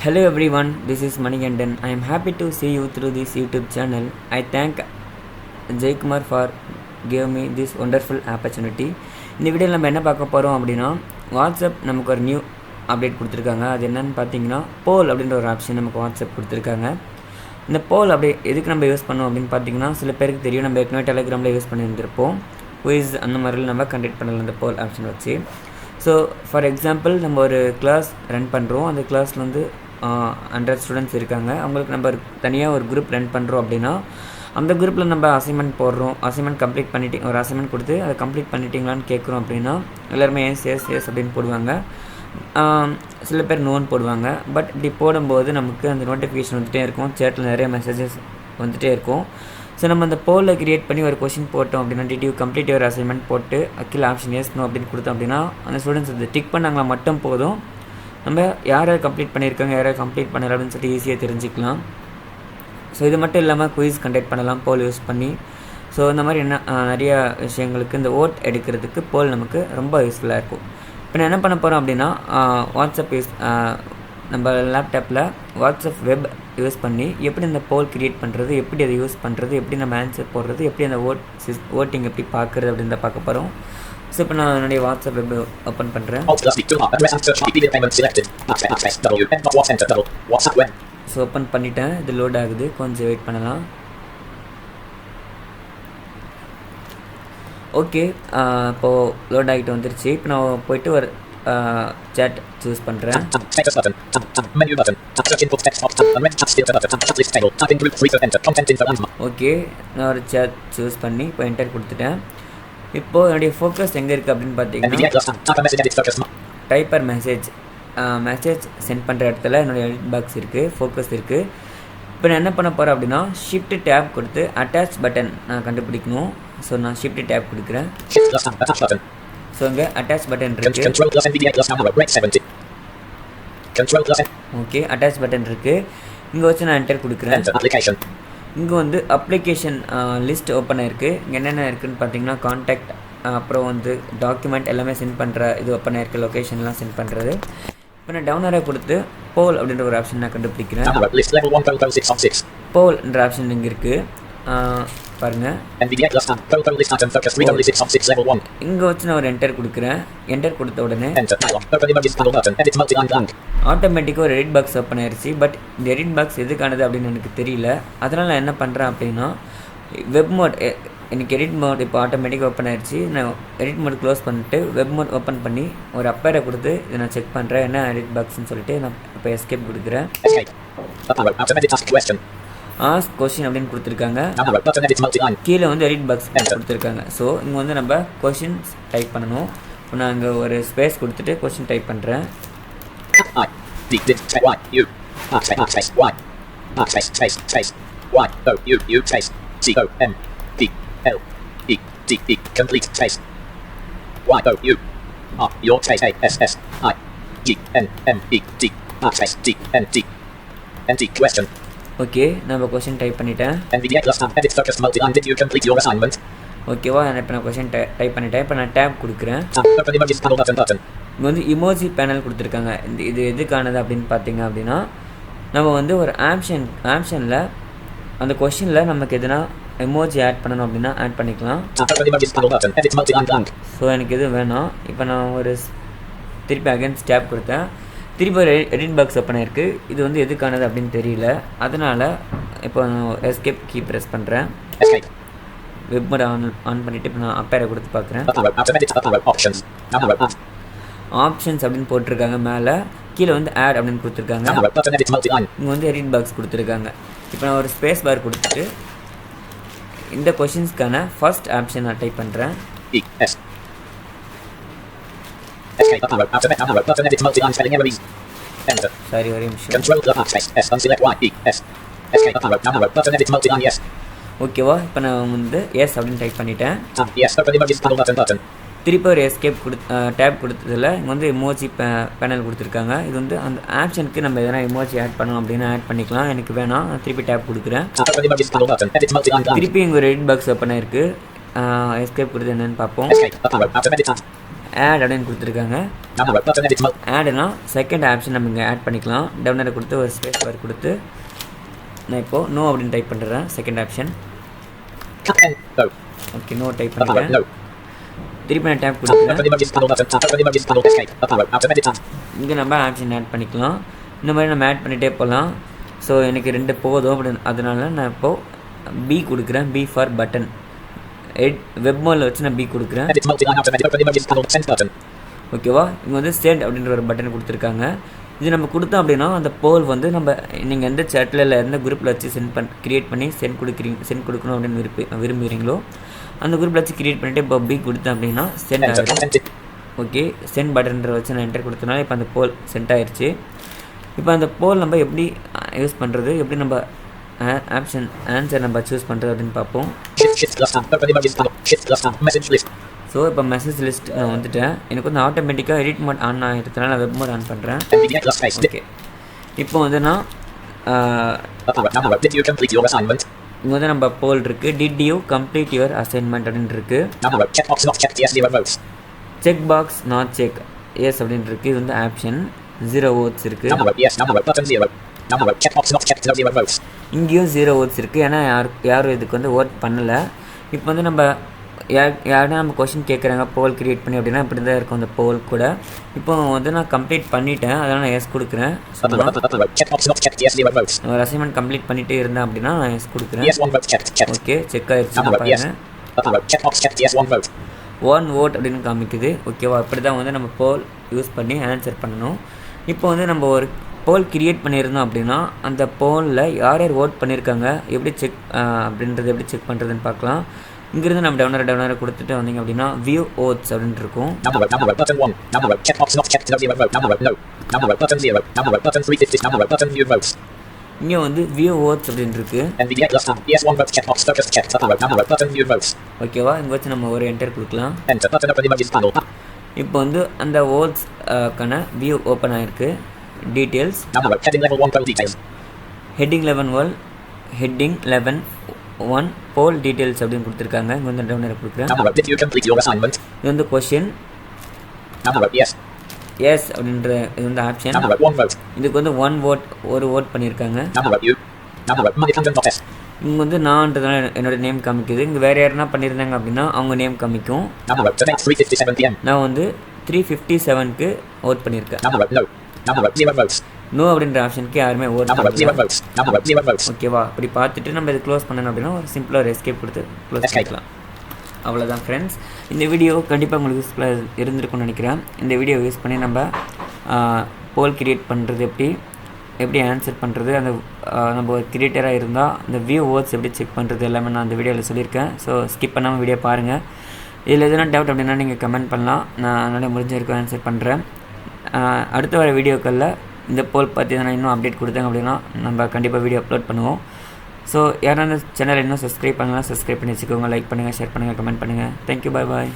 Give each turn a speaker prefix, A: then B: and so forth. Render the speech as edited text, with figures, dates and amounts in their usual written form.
A: Hello everyone, this is Manigandan. I am happy to see you through this YouTube channel. I thank Jaykumar for giving me this wonderful opportunity. இந்த வீடியோவில் நம்ம என்ன பார்க்க போகிறோம் அப்படின்னா, WhatsApp நமக்கு ஒரு நியூ அப்டேட் கொடுத்துருக்காங்க. அது என்னென்னு பார்த்தீங்கன்னா, போல் அப்படின்ற ஒரு ஆப்ஷன் நமக்கு வாட்ஸ்அப் கொடுத்துருக்காங்க. இந்த போல் அப்படி எதுக்கு நம்ம யூஸ் பண்ணோம் அப்படின்னு பார்த்தீங்கன்னா, சில பேருக்கு தெரியும், நம்ம ஏற்கனவே டெலிகிராமில் யூஸ் பண்ணியிருந்திருப்போம். குயிஸ் அந்த மாதிரிலாம் நம்ம கண்டக்ட் பண்ணலாம் இந்த போல் ஆப்ஷன் வச்சு. ஸோ ஃபார் எக்ஸாம்பிள், நம்ம ஒரு கிளாஸ் ரன் பண்ணுறோம். அந்த கிளாஸில் வந்து 100 ஸ்டூடெண்ட்ஸ் இருக்காங்க. அவங்களுக்கு நம்ம தனியாக ஒரு குரூப் ரன் பண்ணுறோம் அப்படின்னா, அந்த குரூப்பில் நம்ம அசைன்மெண்ட் போடுறோம். அசைன்மெண்ட் கம்ப்ளீட் பண்ணிட்டு ஒரு அசைன்மெண்ட் கொடுத்து அதை கம்ப்ளீட் பண்ணிட்டீங்களான்னு கேட்குறோம் அப்படின்னா, எல்லாருமே எஸ் அப்படின்னு போடுவாங்க. சில பேர் நோன் போடுவாங்க. பட் இப்படி போடும்போது நமக்கு அந்த நோட்டிஃபிகேஷன் வந்துகிட்டே இருக்கும். சேட்டில் நிறைய மெசேஜஸ் வந்துகிட்டே இருக்கும். ஸோ நம்ம அந்த போலில் க்ரியேட் பண்ணி ஒரு கொஷின் போட்டோம் அப்படின்னா, டிடியூ கம்ப்ளீட் ஒரு அசைன்மெண்ட் போட்டு கீழே ஆப்ஷன் எஸ் நோ அப்படின்னு கொடுத்தோம் அப்படின்னா, அந்த ஸ்டூடெண்ட்ஸ் அது டிக் பண்ணாங்களா மட்டும் போதும். நம்ம யாரை கம்ப்ளீட் பண்ணியிருக்காங்க, யாரை கம்ப்ளீட் பண்ணல அப்படின்னு சொல்லிட்டு ஈஸியாக தெரிஞ்சுக்கலாம். ஸோ இது மட்டும் இல்லாமல் குயிஸ் கண்டக்ட் பண்ணலாம் போல் யூஸ் பண்ணி. ஸோ இந்த மாதிரி நிறைய விஷயங்களுக்கு இந்த ஓட் எடுக்கிறதுக்கு போல் நமக்கு ரொம்ப யூஸ்ஃபுல்லாக இருக்கும். இப்போ நான் என்ன பண்ண போகிறோம் அப்படின்னா, வாட்ஸ்அப் நம்ம லேப்டாப்பில் வாட்ஸ்அப் வெப் யூஸ் பண்ணி எப்படி இந்த போல் க்ரியேட் பண்ணுறது, எப்படி அதை யூஸ் பண்ணுறது, எப்படி நம்ம ஆன்சர் போடுறது, எப்படி அந்த ஓட்டிங் எப்படி பார்க்குறது அப்படின்னு பார்க்க போகிறோம். ஸோ இப்போ நான் என்னுடைய வாட்ஸ்அப் வெப் ஓப்பன் பண்ணுறேன். ஸோ ஓப்பன் பண்ணிட்டேன். இது லோட் ஆகுது, கொஞ்சம் வெயிட் பண்ணலாம். ஓகே, இப்போது லோட் ஆகிட்டு வந்துருச்சு. இப்போ நான் போயிட்டு ஒரு chat choose பண்ணுறேன். ஓகே, நான் ஒரு chat choose பண்ணி இப்போ என்டர் கொடுத்துட்டேன். இப்போது என்னுடைய ஃபோக்கஸ் எங்கே இருக்குது அப்படின்னு பார்த்தீங்கன்னா, டைப்பர் மெசேஜ் சென்ட் பண்ணுற இடத்துல என்னுடைய எடிட் பாக்ஸ் இருக்குது, ஃபோக்கஸ் இருக்குது. இப்போ நான் என்ன பண்ண போகிறேன் அப்படின்னா, ஷிஃப்ட் டேப் கொடுத்து அட்டாச் பட்டன் நான் கண்டுபிடிக்கணும். ஸோ நான் ஷிஃப்ட் டேப் கொடுக்குறேன். ஸோ இங்கே அட்டாச் பட்டன் இருக்குது. ஓகே, அட்டாச் பட்டன் இருக்குது. இங்கே வச்சு நான் என்டர் கொடுக்குறேன். இங்கே வந்து அப்ளிகேஷன் லிஸ்ட் ஓப்பன் ஆயிருக்கு. இங்கே என்னென்ன இருக்குதுன்னு பார்த்தீங்கன்னா, கான்டாக்ட், அப்புறம் வந்து டாக்குமெண்ட் எல்லாமே சென்ட் பண்ணுற இது ஓப்பன் ஆயிருக்கு, லொக்கேஷன்லாம் சென்ட் பண்ணுறது. இப்போ நான் டவுனராக கொடுத்து போல் அப்படின்ற ஒரு ஆப்ஷன் நான் கண்டுபிடிக்கிறேன். போல்ன்ற ஆப்ஷன் இங்கே இருக்குது பாருங்கள். இங்கே வச்சு நான் ஒரு என்டர் கொடுக்குறேன். என்டர் கொடுத்த உடனே ஆட்டோமேட்டிக்காக ஒரு எடிட் பாக்ஸ் ஓப்பன் ஆயிடுச்சு. பட் இந்த எடிட் பாக்ஸ் எதுக்கானது அப்படின்னு எனக்கு தெரியல. அதனால் நான் என்ன பண்ணுறேன் அப்படின்னா, வெப் மோட், எனக்கு எடிட் மோட் இப்போ ஆட்டோமேட்டிக்காக ஓப்பன் ஆயிடுச்சு. நான் எடிட் மோட் க்ளோஸ் பண்ணிட்டு வெப் மோட் ஓப்பன் பண்ணி ஒரு அப்பேரை கொடுத்து இதை நான் செக் பண்ணுறேன் என்ன எடிட் பாக்ஸ்ன்னு சொல்லிட்டு நான் இப்போ எஸ்கேப் கொடுக்குறேன். ஆஸ்க் கொஷின் அப்படின்னு கொடுத்துருக்காங்க. கீழே வந்து எடிட் பாக்ஸ் கொடுத்துருக்காங்க. ஸோ இங்கே வந்து நம்ம கொஷின்ஸ் டைப் பண்ணணும். இப்போ நான் இங்கே ஒரு ஸ்பேஸ் கொடுத்துட்டு கொஷின் டைப் பண்ணுறேன். ஓகே, நம்ம கொஸ்டின் டைப் பண்ணிட்டேன். ஓகேவா, இப்போ நான் கொஸ்டின் டைப் பண்ணிட்டேன். இப்போ நான் டேப் கொடுக்குறேன். இங்கே வந்து இமோஜி பேனல் கொடுத்துருக்காங்க. இது எதுக்கானது அப்படின்னு பார்த்தீங்க அப்படின்னா, நம்ம வந்து ஒரு ஆப்ஷனில் அந்த கொஸ்டினில் நமக்கு எதுனா எமோஜி ஆட் பண்ணணும் அப்படின்னா ஆட் பண்ணிக்கலாம். ஸோ எனக்கு எது வேணும். இப்போ நான் ஒரு திருப்பி அகைன்ஸ்ட் டேப் கொடுத்தேன். திருப்பி ஒரு எடிட் பாக்ஸ் ஓப்பன் ஆயிருக்கு. இது வந்து எதுக்கானது அப்படின்னு தெரியல. அதனால் இப்போ நான் எஸ்கேப் கீ ப்ரெஸ் பண்ணுறேன். வெப் மோட் ஆன் பண்ணிவிட்டு இப்போ நான் அப்பேரை கொடுத்து பார்க்குறேன். ஆப்ஷன்ஸ் அப்படின்னு போட்டிருக்காங்க. மேலே கீழே வந்து ஆட் அப்படின்னு கொடுத்துருக்காங்க. இங்கே வந்து எடிட் பாக்ஸ் கொடுத்துருக்காங்க. இப்போ நான் ஒரு ஸ்பேஸ் பார் கொடுத்துட்டு இந்த கொஷின்ஸ்க்கான ஃபர்ஸ்ட் ஆப்ஷன் நான் டைப் பண்ணுறேன். சாரி, ஒரு நிமிஷம். ஓகேவா, இப்போ நான் வந்து எஸ் அப்படின்னு டைப் பண்ணிட்டேன். திருப்பி ஒரு எஸ்கேப் டேப் கொடுத்ததில் இங்கே வந்து எமோஜி பேனல் கொடுத்துருக்காங்க. இது வந்து அந்த ஆப்ஷனுக்கு நம்ம எதனா எமோஜி ஆட் பண்ணணும் அப்படின்னு ஆட் பண்ணிக்கலாம். எனக்கு வேணாம், நான் திருப்பி டேப் கொடுக்குறேன். திருப்பி இங்கே ஒரு எடிட் பாக்ஸ் ஓப்பன் ஆயிருக்கு. எஸ்கேப் கொடுத்து என்னென்னு பார்ப்போம். ஆட் அப்படின்னு கொடுத்துருக்காங்க. ஆடுனா செகண்ட் ஆப்ஷன் நம்ம இங்கே ஆட் பண்ணிக்கலாம். டவுன் ஏரோ கொடுத்து ஒரு ஸ்பேஸ் பார் கொடுத்து நான் இப்போது நோ அப்படின்னு டைப் பண்ணுறேன். Second option okay, no type பண்ணுறேன். திருப்பி நான் டேப் கொடுக்குறேன். இங்கே நம்ம ஆப்ஷன் ஆட் பண்ணிக்கலாம். இந்த மாதிரி நம்ம ஆட் பண்ணிகிட்டே போகலாம். ஸோ எனக்கு 2 போதும் அப்படின்னு அதனால நான் இப்போது பி கொடுக்குறேன். B for button. வெப் மோடில் வச்சு நான் பி கொடுக்குறேன். ஓகேவா? இங்கே வந்து சென்ட் அப்படின்ற ஒரு பட்டன் கொடுத்துருக்காங்க. இது நம்ம கொடுத்தோம் அப்படின்னா அந்த போல் வந்து நம்ம நீங்கள் எந்த சேட்டில் இல்லை எந்த குரூப்பில் வச்சு க்ரியேட் பண்ணி சென்ட் கொடுக்கணும் அப்படின்னு விரும்புகிறீங்களோ அந்த குரூப்பில் வச்சு க்ரியேட் பண்ணிவிட்டு இப்போ பி கொடுத்தேன் அப்படின்னா சென்ட் ஆகிடும். ஓகே, சென்ட் பட்டன்ற வச்சு நான் என்டர் கொடுத்தனால இப்போ அந்த போல் சென்ட் ஆயிடுச்சு. இப்போ அந்த போல் நம்ம எப்படி யூஸ் பண்ணுறது, எப்படி நம்ம ஆன்சர் நம்ம சூஸ் பண்ணுறது அப்படின்னு பார்ப்போம். ஸோ இப்போ மெசேஜ் லிஸ்ட் நான் வந்துட்டேன். எனக்கு வந்து ஆட்டோமேட்டிக்காக எடிட் மோட் ஆன் ஆகிடுறதுனால நான் வெப் மோட் ஆன் பண்ணுறேன். ஓகே, இப்போ வந்து நான் இங்கே வந்து நம்ம போல் இருக்குது. Did you complete your assignment அப்படின்னு இருக்குது. Check box not check yes அப்படின்னு இருக்குது. இது வந்து ஆப்ஷன் 0 votes இருக்குது. இங்கேயும் 0 votes இருக்குது. ஏன்னா யாரும் இதுக்கு வந்து ஓட் பண்ணலை. இப்போ வந்து நம்ம யாருன்னா நம்ம கொஷின் கேட்குறாங்க போல் க்ரியேட் பண்ணி அப்படின்னா இப்படி தான் இருக்கும் அந்த போல் கூட. இப்போ வந்து நான் கம்ப்ளீட் பண்ணிட்டேன், அதனால் நான் எஸ் கொடுக்குறேன். ஒரு அசைன்மெண்ட் கம்ப்ளீட் பண்ணிகிட்டே இருந்தேன் அப்படின்னா நான் எஸ் கொடுக்குறேன். ஓகே, செக் ஆயிடுச்சு. பாருங்க 1 vote அப்படின்னு காமிக்குது. ஓகேவா? இப்படி தான் வந்து நம்ம போல் யூஸ் பண்ணி ஆன்சர் பண்ணணும். இப்போ வந்து நம்ம ஒரு போல் க்ரியேட் பண்ணியிருந்தோம் அப்படின்னா அந்த போலில் யார் யார் ஓட் பண்ணியிருக்காங்க எப்படி செக் அப்படின்றது எப்படி செக் பண்ணுறதுன்னு பார்க்கலாம். இங்கிருந்து நம்ம டவுனர் கொடுத்துட்டு வந்தீங்க அப்படின்னா வியூ ஓட்ஸ் அப்படின்னு இருக்கும். இங்கே வந்து வியூ ஓட்ஸ் அப்படின்னு இருக்கு. ஓகேவா? இங்கே வச்சு நம்ம ஒரு என்டர் கொடுக்கலாம். இப்போ வந்து அந்த ஓட்ஸ்க்கான வியூ ஓப்பன் ஆயிருக்கு. டீட்டெயில்ஸ் ஹெட்டிங் 11 ஹெட்டிங் 11 போல் டீட்டெயில்ஸ் அப்படின்னு கொடுத்துருக்காங்க. இங்கே வந்து டவுனர் கொடுக்குறேன். இது வந்து கொஷின் எஸ் அப்படின்ற இது வந்து ஆப்ஷன். இதுக்கு வந்து 1 vote ஒரு ஓட் பண்ணியிருக்காங்க. இங்கே வந்து நான்றதுனால என்னோட நேம் காமிக்குது. இங்கே வேறு யாருன்னா பண்ணியிருந்தாங்க அப்படின்னா அவங்க நேம் காமிக்கும். நான் வந்து 357க்கு ஓட் பண்ணியிருக்கேன். நோ அப்படின்ற ஆப்ஷனுக்கு யாருமே ஓட் பண்ணல. ஓகேவா? அப்படி பார்த்துட்டு நம்ம இது க்ளோஸ் பண்ணணும் அப்படின்னா ஒரு சிம்பிளாக ஒரு எஸ்கேப் கொடுத்து க்ளோஸ் பண்ணிக்கலாம். அவ்வளோதான் ஃப்ரெண்ட்ஸ். இந்த வீடியோ கண்டிப்பாக உங்களுக்கு யூஸ்ஃபுல்லாக இருந்திருக்கும்னு நினைக்கிறேன். இந்த வீடியோ யூஸ் பண்ணி நம்ம போல் க்ரியேட் பண்ணுறது எப்படி ஆன்சர் பண்ணுறது, அந்த நம்ம ஒரு கிரியேட்டராக இருந்தால் அந்த வியூ ஓட்ஸ் எப்படி செக் பண்ணுறது எல்லாமே நான் அந்த வீடியோவில் சொல்லியிருக்கேன். ஸோ ஸ்கிப் பண்ணாமல் வீடியோ பாருங்கள். இதில் எதுனா டவுட் அப்படின்னா நீங்கள் கமெண்ட் பண்ணலாம். நான் அதனால் முடிஞ்ச வரைக்கும் ஆன்சர் பண்ணுறேன். அடுத்த வர வீடியோக்களில் இந்த போல் பற்றி எதனா இன்னும் அப்டேட் கொடுத்தாங்க அப்படின்னா நம்ம கண்டிப்பாக வீடியோ அப்லோட் பண்ணுவோம். ஸோ யாராவது சேனல் இன்னும் சப்ஸ்கிரைப் பண்ணலாம், சப்ஸ்கிரைப் பண்ணி வச்சுக்கோங்க. லைக் பண்ணுங்கள், ஷேர் பண்ணுங்கள், கமெண்ட் பண்ணுங்கள். தேங்க்யூ, பாய்.